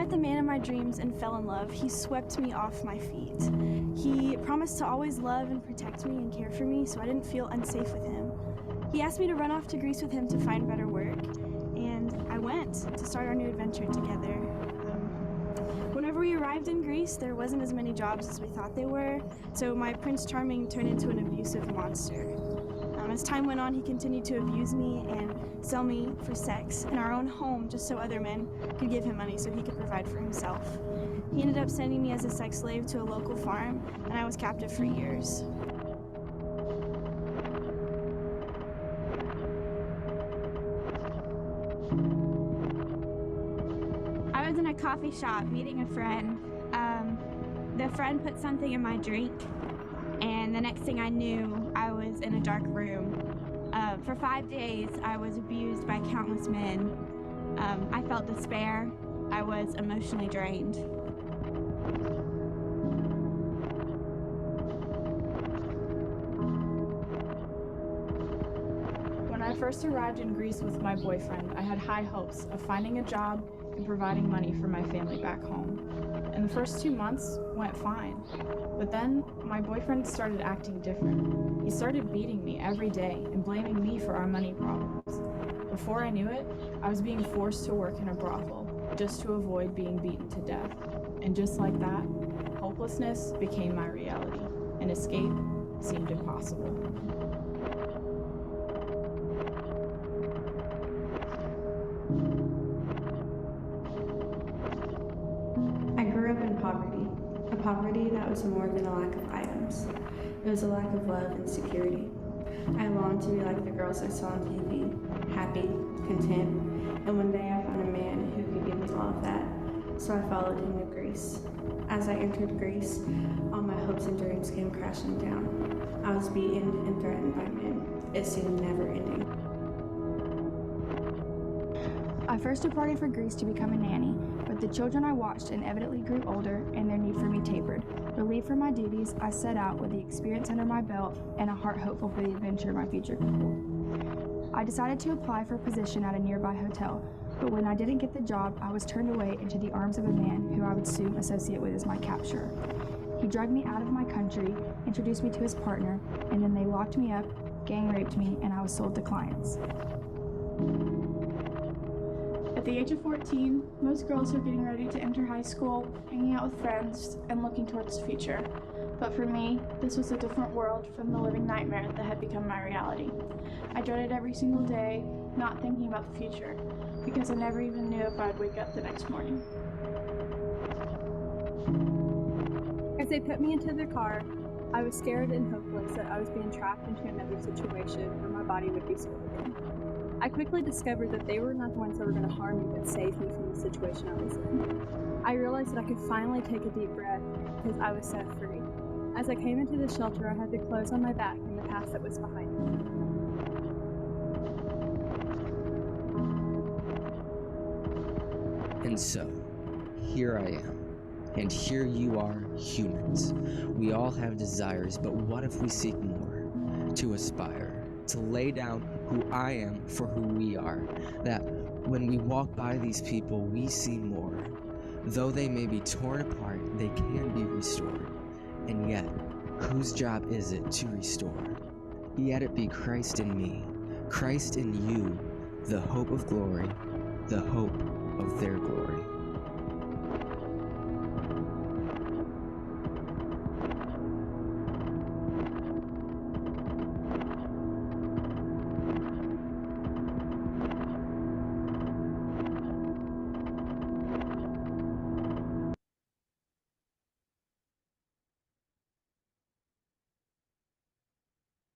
met the man of my dreams and fell in love, he swept me off my feet. He promised to always love and protect me and care for me, so I didn't feel unsafe with him. He asked me to run off to Greece with him to find better work, and I went to start our new adventure together. Whenever we arrived in Greece, there wasn't as many jobs as we thought there were, so my Prince Charming turned into an abusive monster. As time went on, he continued to abuse me and sell me for sex in our own home just so other men could give him money so he could provide for himself. He ended up sending me as a sex slave to a local farm, and I was captive for years. I was in a coffee shop meeting a friend. The friend put something in my drink, and the next thing I knew, I was in a dark room. For 5 days, I was abused by countless men. I felt despair. I was emotionally drained. When I first arrived in Greece with my boyfriend, I had high hopes of finding a job and providing money for my family back home. And the first 2 months went fine. But then my boyfriend started acting different. He started beating me every day and blaming me for our money problems. Before I knew it, I was being forced to work in a brothel just to avoid being beaten to death. And just like that, hopelessness became my reality, and escape seemed impossible. I grew up in poverty, a poverty that was more than a lack of items. It was a lack of love and security. I longed to be like the girls I saw on TV, happy, content, and one day I found a man who could give me all of that, so I followed him to Greece. As I entered Greece, all my hopes and dreams came crashing down. I was beaten and threatened by men. It seemed never ending. I first departed for Greece to become a nanny, but the children I watched inevitably grew older and their need for me tapered. Relieved from my duties, I set out with the experience under my belt and a heart hopeful for the adventure my future could hold. I decided to apply for a position at a nearby hotel, but when I didn't get the job, I was turned away into the arms of a man who I would soon associate with as my capturer. He dragged me out of my country, introduced me to his partner, and then they locked me up, gang raped me, and I was sold to clients. At the age of 14, most girls are getting ready to enter high school, hanging out with friends, and looking towards the future. But for me, this was a different world from the living nightmare that had become my reality. I dreaded every single day, not thinking about the future, because I never even knew if I'd wake up the next morning. As they put me into their car, I was scared and hopeless that I was being trapped into another situation where my body would be sold again. I quickly discovered that they were not the ones that were going to harm me, but save me from the situation I was in. I realized that I could finally take a deep breath because I was set free. As I came into the shelter, I had the clothes on my back and the past that was behind me. And so, here I am, and here you are, humans. We all have desires, but what if we seek more? To aspire, to lay down who I am for who we are, that when we walk by these people, we see more. Though they may be torn apart, they can be restored. And yet, whose job is it to restore? Yet it be Christ in me, Christ in you, the hope of glory, the hope of their glory.